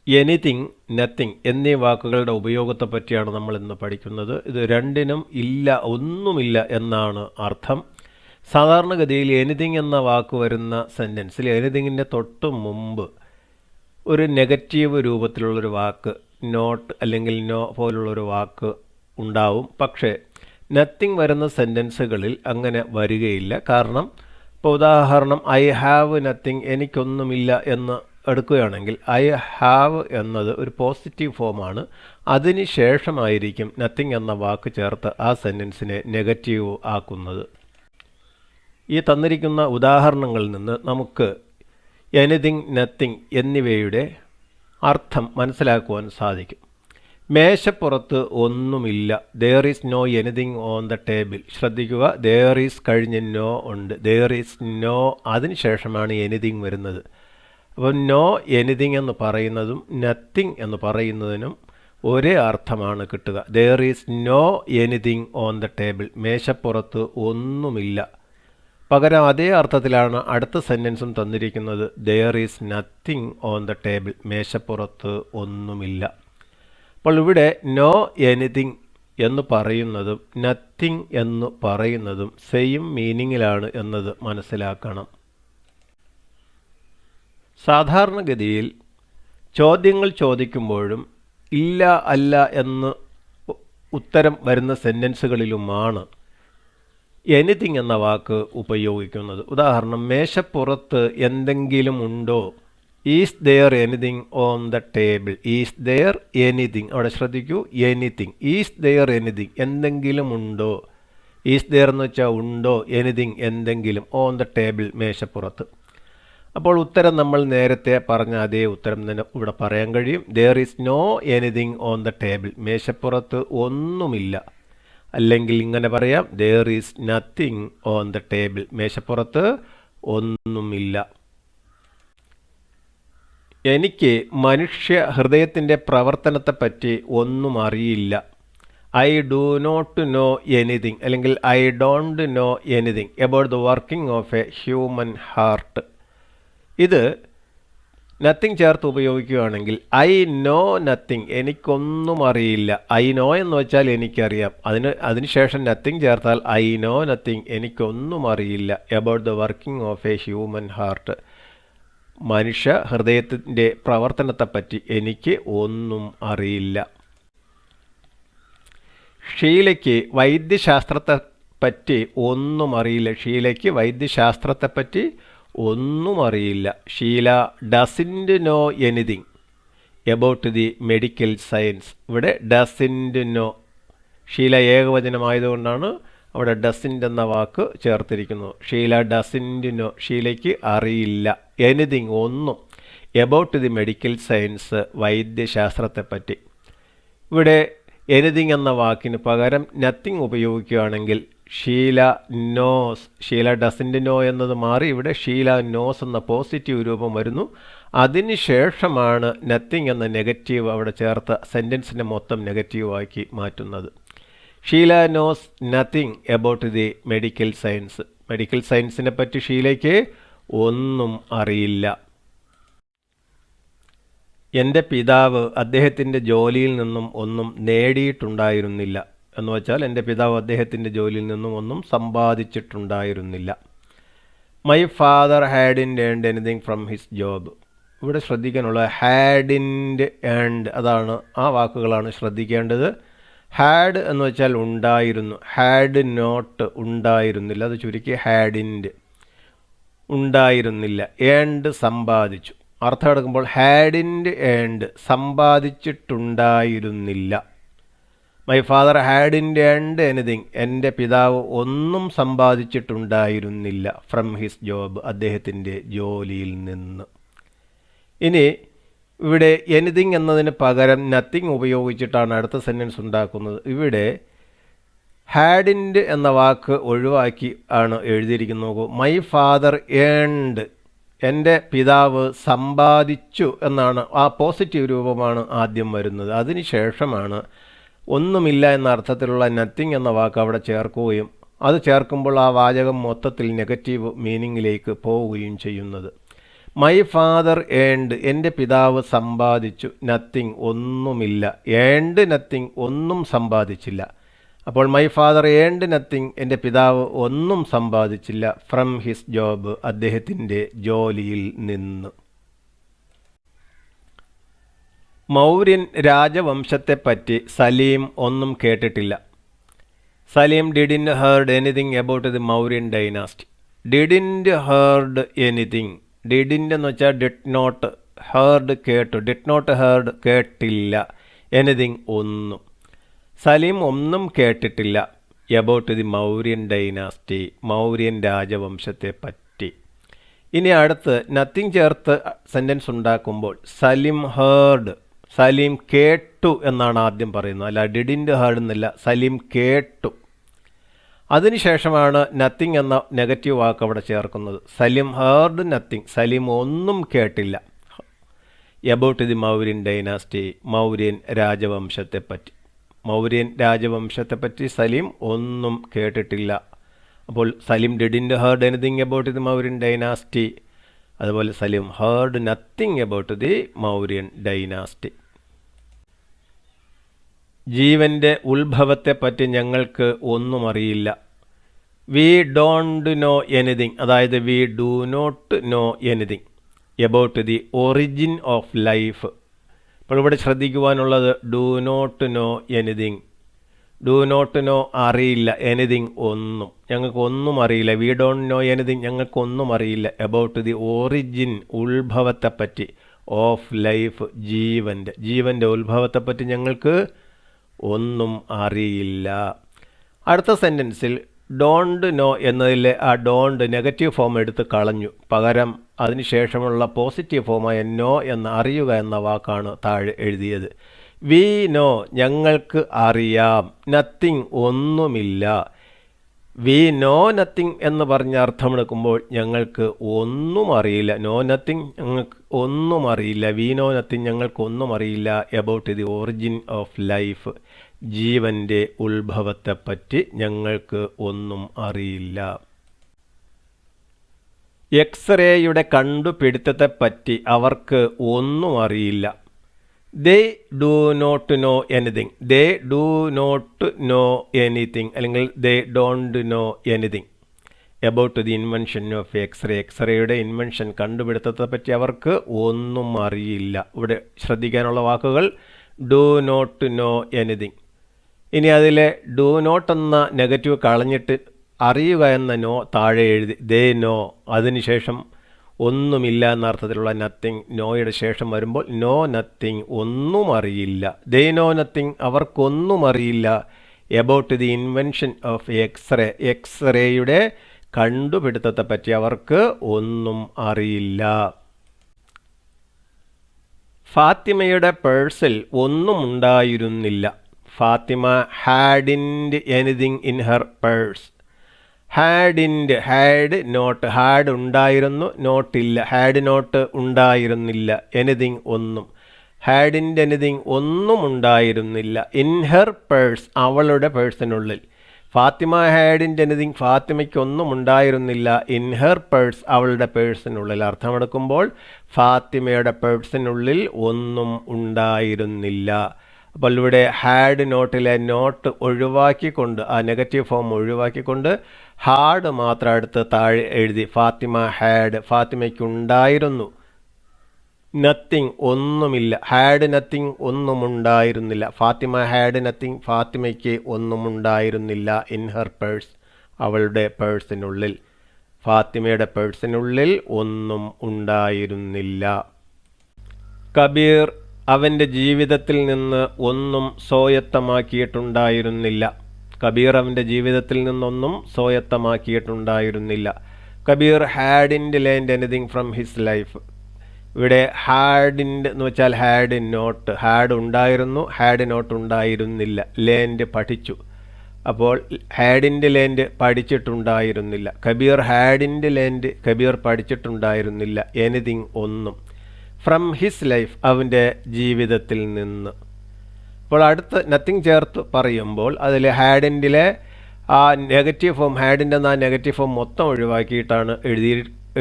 Anything, nothing എന്നീ വാക്കുകളുടെ ഉപയോഗത്തെ പറ്റിയാണ് നമ്മൾ ഇന്ന് പഠിക്കുന്നത്. ഇത് രണ്ടിനും ഇല്ല, ഒന്നുമില്ല എന്നാണ് അർത്ഥം. സാധാരണഗതിയിൽ എനിത്തിങ് എന്ന വാക്ക് വരുന്ന സെൻറ്റൻസിൽ എനിത്തിങ്ങിൻ്റെ തൊട്ട് മുമ്പ് ഒരു നെഗറ്റീവ് രൂപത്തിലുള്ളൊരു വാക്ക്, നോട്ട് അല്ലെങ്കിൽ നോ പോലുള്ളൊരു വാക്ക് ഉണ്ടാവും. പക്ഷേ നത്തിങ് വരുന്ന സെൻറ്റൻസുകളിൽ അങ്ങനെ വരികയില്ല. കാരണം ഇപ്പോൾ ഉദാഹരണം ഐ ഹാവ് നത്തിങ്, എനിക്കൊന്നുമില്ല എന്ന് എടുക്കുകയാണെങ്കിൽ ഐ ഹാവ് എന്നത് ഒരു പോസിറ്റീവ് ഫോമാണ്. അതിന് ശേഷമായിരിക്കും നത്തിങ് എന്ന വാക്ക് ചേർത്ത് ആ സെൻറ്റൻസിനെ നെഗറ്റീവ് ആക്കുന്നത്. ഈ തന്നിരിക്കുന്ന ഉദാഹരണങ്ങളിൽ നിന്ന് നമുക്ക് എനിത്തിങ്, നത്തിങ് എന്നിവയുടെ അർത്ഥം മനസ്സിലാക്കുവാൻ സാധിക്കും. മേശപ്പുറത്ത് ഒന്നുമില്ല. There is no anything on the table. ശ്രദ്ധിക്കുക, ദെയർ ഈസ് കഴിഞ്ഞ് നോ ഉണ്ട്. ദെയർ ഈസ് നോ, അതിന് ശേഷമാണ് എനിത്തിങ് വരുന്നത്. അപ്പോൾ നോ എനിത്തിങ് എന്ന് പറയുന്നതും നത്തിങ് എന്ന് പറയുന്നതിനും ഒരേ അർത്ഥമാണ് കിട്ടുക. There is no anything on the table. മേശപ്പുറത്ത് ഒന്നുമില്ല. പകരം അതേ അർത്ഥത്തിലാണ് അടുത്ത സെൻറ്റൻസും തന്നിരിക്കുന്നത്. There is nothing on the table. മേശപ്പുറത്ത് ഒന്നുമില്ല. അപ്പോൾ ഇവിടെ നോ എനിത്തിങ് എന്ന് പറയുന്നതും നത്തിങ് എന്ന് പറയുന്നതും സെയിം മീനിങ്ങിലാണ് എന്നത് മനസ്സിലാക്കണം. സാധാരണഗതിയിൽ ചോദ്യങ്ങൾ ചോദിക്കുമ്പോഴും ഇല്ല, അല്ല എന്ന് ഉത്തരം വരുന്ന സെൻറ്റൻസുകളിലുമാണ് എനിത്തിങ് എന്ന വാക്ക് ഉപയോഗിക്കുന്നത്. ഉദാഹരണം, മേശപ്പുറത്ത് എന്തെങ്കിലും ഉണ്ടോ? Is there anything on the table. Is there anything, അവിടെ ശ്രദ്ധിക്കൂ, എനിത്തിങ്. ഈസ് ദെയർ എനിത്തിങ്, എന്തെങ്കിലും ഉണ്ടോ? ഈസ് ദെയർ എന്ന് വെച്ചാൽ ഉണ്ടോ, എനിത്തിങ് എന്തെങ്കിലും, ഓൺ ദ ടേബിൾ മേശപ്പുറത്ത്. അപ്പോൾ ഉത്തരം നമ്മൾ നേരത്തെ പറഞ്ഞ അതേ ഉത്തരം തന്നെ ഇവിടെ പറയാൻ കഴിയും. There is no anything on the table. മേശപ്പുറത്ത് ഒന്നുമില്ല. അല്ലെങ്കിൽ ഇങ്ങനെ പറയാം, there is nothing on the table. മേശപ്പുറത്ത് ഒന്നുമില്ല. എനിക്ക് മനുഷ്യ ഹൃദയത്തിൻ്റെ പ്രവർത്തനത്തെപ്പറ്റി ഒന്നും അറിയില്ല. I do not know anything, അല്ലെങ്കിൽ I don't know anything about the working of a human heart. ഇത് നത്തിങ് ചേർത്ത് ഉപയോഗിക്കുകയാണെങ്കിൽ ഐ നോ നത്തിങ്, എനിക്കൊന്നും അറിയില്ല. ഐ നോ എന്ന് വെച്ചാൽ എനിക്കറിയാം. അതിനുശേഷം നത്തിങ് ചേർത്താൽ ഐ നോ നത്തിങ്, എനിക്കൊന്നും അറിയില്ല. About the working of a human heart, മനുഷ്യ ഹൃദയത്തിൻ്റെ പ്രവർത്തനത്തെപ്പറ്റി എനിക്ക് ഒന്നും അറിയില്ല. ഷീലയ്ക്ക് വൈദ്യശാസ്ത്രത്തെപ്പറ്റി ഒന്നും അറിയില്ല. ഷീലയ്ക്ക് വൈദ്യശാസ്ത്രത്തെപ്പറ്റി ഒന്നും അറിയില്ല. Sheela doesn't know anything about the medical science. ഇവിടെ ഡസിൻറ്റ് നോ, ഷീല ഏകവചനമായതുകൊണ്ടാണ് അവിടെ ഡസിൻറ്റ് എന്ന വാക്ക് ചേർത്തിരിക്കുന്നത്. ഷീല ഡസിൻറ്റ് നോ, ഷീലയ്ക്ക് അറിയില്ല. എനിത്തിങ് ഒന്നും. എബൌട്ട് ദി മെഡിക്കൽ സയൻസ്, വൈദ്യശാസ്ത്രത്തെപ്പറ്റി. ഇവിടെ എനിത്തിങ് എന്ന വാക്കിന് പകരം നത്തിങ് ഉപയോഗിക്കുകയാണെങ്കിൽ Sheela knows, Sheela doesn't know എന്നത് മാറി ഇവിടെ ഷീല നോസ് എന്ന പോസിറ്റീവ് രൂപം വരുന്നു. അതിനുശേഷമാണ് നത്തിങ് എന്ന നെഗറ്റീവ് അവിടെ ചേർത്ത് സെൻറ്റൻസിനെ മൊത്തം നെഗറ്റീവാക്കി മാറ്റുന്നത്. Sheela knows nothing about the medical science. Medical സയൻസിനെ പറ്റി ഷീലയ്ക്ക് ഒന്നും അറിയില്ല. എൻ്റെ പിതാവ് അദ്ദേഹത്തിൻ്റെ ജോലിയിൽ നിന്നും ഒന്നും നേടിയിട്ടുണ്ടായിരുന്നില്ല എന്ന് വെച്ചാൽ എൻ്റെ പിതാവ് അദ്ദേഹത്തിൻ്റെ ജോലിയിൽ നിന്നും ഒന്നും സമ്പാദിച്ചിട്ടുണ്ടായിരുന്നില്ല. My father hadn't earned anything from his job. ഇവിടെ ശ്രദ്ധിക്കാനുള്ള ഹാഡിൻറ്റ് ഏൺഡ്, അതാണ്, ആ വാക്കുകളാണ് ശ്രദ്ധിക്കേണ്ടത്. ഹാഡ് എന്ന് വെച്ചാൽ ഉണ്ടായിരുന്നു. ഹാഡ് നോട്ട്, ഉണ്ടായിരുന്നില്ല. അത് ചുരുക്കി ഹാഡിൻറ്റ്, ഉണ്ടായിരുന്നില്ല. ഏൺഡ് സമ്പാദിച്ചു. അർത്ഥം എടുക്കുമ്പോൾ ഹാഡിൻറ്റ് ഏൺഡ്, സമ്പാദിച്ചിട്ടുണ്ടായിരുന്നില്ല. My father hadn't earned anything, എൻ്റെ പിതാവ് ഒന്നും സമ്പാദിച്ചിട്ടുണ്ടായിരുന്നില്ല. ഫ്രം ഹിസ് ജോബ്, അദ്ദേഹത്തിൻ്റെ ജോലിയിൽ നിന്ന്. ഇനി ഇവിടെ എനിത്തിങ് എന്നതിന് പകരം നത്തിങ് ഉപയോഗിച്ചിട്ടാണ് അടുത്ത സെൻറ്റൻസ് ഉണ്ടാക്കുന്നത്. ഇവിടെ ഹാഡിൻറ്റ് എന്ന വാക്ക് ഒഴിവാക്കി ആണ് എഴുതിയിരിക്കുന്നത്. മൈ ഫാദർ ഏൺഡ്, എൻ്റെ പിതാവ് സമ്പാദിച്ചു എന്നാണ്, ആ പോസിറ്റീവ് രൂപമാണ് ആദ്യം വരുന്നത്. അതിനുശേഷമാണ് ഒന്നുമില്ല എന്ന അർത്ഥത്തിലുള്ള നത്തിങ് എന്ന വാക്ക് അവിടെ ചേർക്കുകയും അത് ചേർക്കുമ്പോൾ ആ വാചകം മൊത്തത്തിൽ നെഗറ്റീവ് മീനിങ്ങിലേക്ക് പോവുകയും ചെയ്യുന്നത്. മൈ ഫാദർ ഏൺഡ്, എൻ്റെ പിതാവ് സമ്പാദിച്ചു, നത്തിങ് ഒന്നുമില്ല, ഏൺഡ് നത്തിങ് ഒന്നും സമ്പാദിച്ചില്ല. അപ്പോൾ മൈ ഫാദർ ഏൺഡ് നത്തിങ്, എൻ്റെ പിതാവ് ഒന്നും സമ്പാദിച്ചില്ല, ഫ്രം ഹിസ് ജോബ്, അദ്ദേഹത്തിൻ്റെ ജോലിയിൽ നിന്ന്. മൗര്യൻ രാജവംശത്തെപ്പറ്റി സലീം ഒന്നും കേട്ടിട്ടില്ല. Salim didn't heard anything about the Mauryan dynasty. Didn't heard anything, didn't എന്ന് വെച്ചാൽ ഡിഡ് നോട്ട്, ഹേർഡ് കേട്ടു, ഡിഡ് നോട്ട് ഹേർഡ് കേട്ടില്ല, എനിത്തിങ് ഒന്നും. സലീം ഒന്നും കേട്ടിട്ടില്ല about the Mauryan dynasty, Mauryan രാജവംശത്തെ പറ്റി. ഇനി അടുത്ത് നത്തിങ് ചേർത്ത് സെൻറ്റൻസ് ഉണ്ടാക്കുമ്പോൾ സലീം ഹേർഡ്, സലീം കേട്ടു എന്നാണ് ആദ്യം പറയുന്നത്, അല്ല ഡിഡിൻറ്റ് ഹേർഡ് എന്നല്ല, സലീം കേട്ടു. അതിനുശേഷമാണ് നത്തിങ് എന്ന നെഗറ്റീവ് വാക്ക് അവിടെ ചേർക്കുന്നത്. സലീം ഹേർഡ് നത്തിങ്, സലീം ഒന്നും കേട്ടില്ല about the Mauryan dynasty, Mauryan രാജവംശത്തെപ്പറ്റി. മൗര്യൻ രാജവംശത്തെപ്പറ്റി സലീം ഒന്നും കേട്ടിട്ടില്ല. അപ്പോൾ Salim didn't heard anything about the Mauryan dynasty, അതുപോലെ Salim heard nothing about the Mauryan dynasty. ജീവൻ്റെ ഉത്ഭവത്തെപ്പറ്റി ഞങ്ങൾക്ക് ഒന്നും അറിയില്ല. വി ഡോണ്ട് നോ എനിത്തിങ്, അതായത് we do not know anything about the origin of life. അപ്പോൾ ഇവിടെ ശ്രദ്ധിക്കുവാനുള്ളത് do not know anything, do not know അറിയില്ല, എനിത്തിങ് ഒന്നും, ഞങ്ങൾക്കൊന്നും അറിയില്ല. വി ഡോണ്ട് നോ എനിത്തിങ്, ഞങ്ങൾക്കൊന്നും അറിയില്ല. എബൌട്ട് ദി ഒറിജിൻ, ഉത്ഭവത്തെപ്പറ്റി, ഓഫ് ലൈഫ്, ജീവൻ്റെ ഉത്ഭവത്തെപ്പറ്റി ഞങ്ങൾക്ക് ഒന്നും അറിയില്ല. അടുത്ത സെൻറ്റൻസിൽ ഡോണ്ട് നോ എന്നതിലെ ആ ഡോണ്ട് നെഗറ്റീവ് ഫോം എടുത്ത് കളഞ്ഞു. പകരം അതിനുശേഷമുള്ള പോസിറ്റീവ് ഫോമായ നോ എന്ന അറിയുക എന്ന വാക്കാണ് താഴെ എഴുതിയത്. വി നോ, ഞങ്ങൾക്ക് അറിയാം, നത്തിങ് ഒന്നുമില്ല. വി നോ നത്തിങ് എന്ന് പറഞ്ഞ അർത്ഥമെടുക്കുമ്പോൾ ഞങ്ങൾക്ക് ഒന്നും അറിയില്ല. നോ നത്തിങ്, ഞങ്ങൾക്ക് ഒന്നും അറിയില്ല. വി നോ നത്തിങ്, ഞങ്ങൾക്കൊന്നും അറിയില്ല. About the origin of life, ജീവൻ്റെ ഉത്ഭവത്തെപ്പറ്റി ഞങ്ങൾക്ക് ഒന്നും അറിയില്ല. എക്സ്റേയുടെ കണ്ടുപിടുത്തത്തെപ്പറ്റി അവർക്ക് ഒന്നും അറിയില്ല. They do not know anything, they do not know anything, അല്ലെങ്കിൽ they don't know anything about the invention of x-ray, എക്സ്റേയുടെ ഇൻവെൻഷൻ കണ്ടുപിടുത്തത്തെപ്പറ്റി അവർക്ക് ഒന്നും അറിയില്ല. ഇവിടെ ശ്രദ്ധിക്കാനുള്ള വാക്കുകൾ ഡു നോട്ട് നോ എനിത്തിങ്. ഇനി അതിലെ ഡു നോട്ട് എന്ന നെഗറ്റീവ് കളഞ്ഞിട്ട് അറിയുക എന്ന നോ താഴെ എഴുതി. ദേ നോ, അതിനുശേഷം ഒന്നുമില്ല എന്നർത്ഥത്തിലുള്ള നത്തിങ് നോയുടെ ശേഷം വരുമ്പോൾ നോ നത്തിങ്, ഒന്നും അറിയില്ല. ദേ നോ നത്തിങ്, അവർക്കൊന്നും അറിയില്ല. About the invention of x-ray, എക്സ്റേയുടെ കണ്ടുപിടുത്തത്തെപ്പറ്റി അവർക്ക് ഒന്നും അറിയില്ല. ഫാത്തിമയുടെ പേഴ്സിൽ ഒന്നും ഉണ്ടായിരുന്നില്ല. Fatima hadn't anything in her purse. Hadn't, had not, had ഉണ്ടായിരുന്നു, നോട്ടില്ല, ഹാഡ് നോട്ട് ഉണ്ടായിരുന്നില്ല, എനിത്തിങ് ഒന്നും, ഹാഡിൻറ്റ് എനിത്തിങ് ഒന്നും ഉണ്ടായിരുന്നില്ല. ഇൻ ഹെർ പേഴ്സ്, അവളുടെ പേഴ്സിനുള്ളിൽ. ഫാത്തിമ ഹാഡിൻറ്റ് എനിത്തിങ്, ഫാത്തിമയ്ക്കൊന്നും ഉണ്ടായിരുന്നില്ല. ഇൻ ഹെർ പേഴ്സ്, അവളുടെ പേഴ്സിനുള്ളിൽ. അർത്ഥമെടുക്കുമ്പോൾ ഫാത്തിമയുടെ പേഴ്സിനുള്ളിൽ ഒന്നും ഉണ്ടായിരുന്നില്ല. അപ്പോൾ ഇവിടെ ഹാഡ് നോട്ടിലെ നോട്ട് ഒഴിവാക്കിക്കൊണ്ട്, ആ നെഗറ്റീവ് ഫോം ഒഴിവാക്കിക്കൊണ്ട് ഹാഡ് മാത്രം എടുത്ത് താഴെ എഴുതി. ഫാത്തിമ ഹാഡ്, ഫാത്തിമയ്ക്കുണ്ടായിരുന്നു. നത്തിങ്, ഒന്നുമില്ല. ഹാഡ് നത്തിങ്, ഒന്നും ഉണ്ടായിരുന്നില്ല. ഫാത്തിമ ഹാഡ് നത്തിങ്, ഫാത്തിമയ്ക്ക് ഒന്നും ഉണ്ടായിരുന്നില്ല. ഇൻ ഹെർ പേഴ്സ്, അവളുടെ പേഴ്സിനുള്ളിൽ. ഫാത്തിമയുടെ പേഴ്സിനുള്ളിൽ ഒന്നും ഉണ്ടായിരുന്നില്ല. കബീർ അവൻ്റെ ജീവിതത്തിൽ നിന്ന് ഒന്നും സ്വായത്തമാക്കിയിട്ടുണ്ടായിരുന്നില്ല. കബീർ അവൻ്റെ ജീവിതത്തിൽ നിന്നൊന്നും സ്വായത്തമാക്കിയിട്ടുണ്ടായിരുന്നില്ല. Kabir hadn't learned anything from his life. ഇവിടെ ഹാഡിൻറ്റ് എന്ന് വെച്ചാൽ ഹാഡ് നോട്ട്, ഹാഡ് ഉണ്ടായിരുന്നു, ഹാഡ് നോട്ട് ഉണ്ടായിരുന്നില്ല. ലേൺഡ് പഠിച്ചു. അപ്പോൾ ഹാഡിൻറ്റ് ലേൺഡ് പഠിച്ചിട്ടുണ്ടായിരുന്നില്ല. കബീർ ഹാഡിൻറ്റ് ലേൺഡ്, കബീർ പഠിച്ചിട്ടുണ്ടായിരുന്നില്ല. എനിത്തിങ് ഒന്നും. ഫ്രം ഹിസ് ലൈഫ്, അവൻ്റെ ജീവിതത്തിൽ നിന്ന്. അപ്പോൾ അടുത്ത് നത്തിങ് ചേർത്ത് പറയുമ്പോൾ അതിൽ ഹാഡിൻറ്റിലെ ആ നെഗറ്റീവ് ഫോം, ഹാഡിൻ്റെ ആ നെഗറ്റീവ് ഫോം മൊത്തം ഒഴിവാക്കിയിട്ടാണ്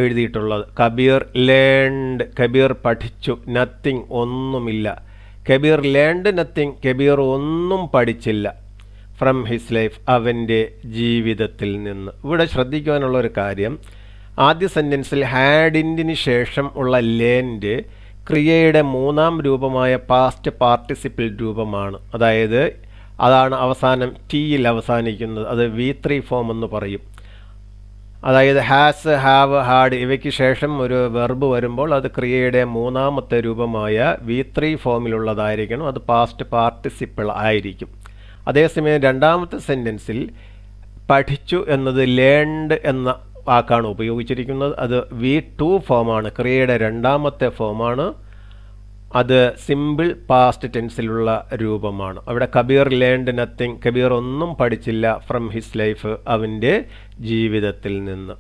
എഴുതിയിട്ടുള്ളത്. കബീർ ലേൺഡ്, കബീർ പഠിച്ചു. നത്തിങ്, ഒന്നുമില്ല. കബീർ ലേൺഡ് നത്തിങ്, കബീർ ഒന്നും പഠിച്ചില്ല. ഫ്രം ഹിസ് ലൈഫ്, അവൻ്റെ ജീവിതത്തിൽ നിന്ന്. ഇവിടെ ശ്രദ്ധിക്കുവാനുള്ള ഒരു കാര്യം, ആദ്യ സെൻറ്റൻസിൽ ഹാഡിന് ശേഷം ഉള്ള ലേൺഡ് ക്രിയയുടെ മൂന്നാം രൂപമായ പാസ്റ്റ് പാർട്ടിസിപ്പിൾ രൂപമാണ്. അതായത് അതാണ് അവസാനം ടിയിൽ അവസാനിക്കുന്നത്. അത് V3 ഫോം എന്ന് പറയും. അതായത് ഹാസ്, ഹാവ്, ഹാഡ് ഇവയ്ക്ക് ശേഷം ഒരു വെർബ് വരുമ്പോൾ അത് ക്രിയയുടെ മൂന്നാമത്തെ രൂപമായ V3 ഫോമിലുള്ളതായിരിക്കണം. അത് പാസ്റ്റ് പാർട്ടിസിപ്പിൾ ആയിരിക്കും. അതേസമയം രണ്ടാമത്തെ സെൻറ്റൻസിൽ പഠിച്ചു എന്നത് ലേൺഡ് എന്ന വാക്കാണ് ഉപയോഗിച്ചിരിക്കുന്നത്. അത് V2 ഫോമാണ്, ക്രിയയുടെ രണ്ടാമത്തെ ഫോമാണ്. അത് സിമ്പിൾ പാസ്റ്റ് ടെൻസിലുള്ള രൂപമാണ്. അവിടെ കബീർ ലേൺഡ് നത്തിങ്, കബീർ ഒന്നും പഠിച്ചില്ല. ഫ്രം ഹിസ് ലൈഫ്, അവൻ്റെ ജീവിതത്തിൽ നിന്ന്.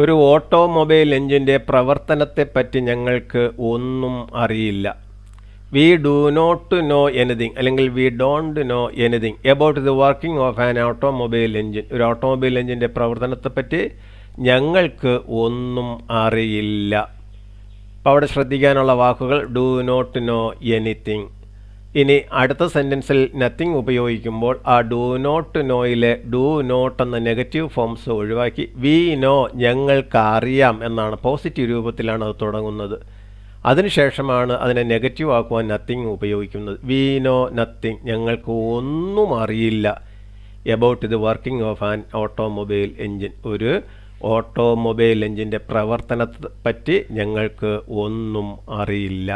ഒരു ഓട്ടോമൊബൈൽ എഞ്ചിൻ്റെ പ്രവർത്തനത്തെപ്പറ്റി ഞങ്ങൾക്ക് ഒന്നും അറിയില്ല. We do not know anything അല്ലെങ്കിൽ we don't know anything about the working of an automobile engine. ഒരു ഓട്ടോമൊബൈൽ എഞ്ചിൻ്റെ പ്രവർത്തനത്തെപ്പറ്റി ഞങ്ങൾക്ക് ഒന്നും അറിയില്ല. അപ്പോൾ അവിടെ ശ്രദ്ധിക്കാനുള്ള വാക്കുകൾ ഡു നോട്ട് നോ എനിത്തിങ്. ഇനി അടുത്ത സെൻറ്റൻസിൽ നത്തിങ് ഉപയോഗിക്കുമ്പോൾ ആ ഡു നോട്ട് നോയിലെ ഡു നോട്ട് എന്ന നെഗറ്റീവ് ഫോംസ് ഒഴിവാക്കി വി നോ, ഞങ്ങൾക്ക് അറിയാം എന്നാണ്, പോസിറ്റീവ് രൂപത്തിലാണ് അത് തുടങ്ങുന്നത്. അതിനുശേഷമാണ് അതിനെ നെഗറ്റീവ് ആക്കുവാൻ നത്തിങ് ഉപയോഗിക്കുന്നത്. വി നോ നത്തിങ്, ഞങ്ങൾക്ക് ഒന്നും അറിയില്ല. About the working of an automobile engine, ഒരു ഓട്ടോമൊബൈൽ എഞ്ചിൻ്റെ പ്രവർത്തനത്തെ പറ്റി ഞങ്ങൾക്ക് ഒന്നും അറിയില്ല.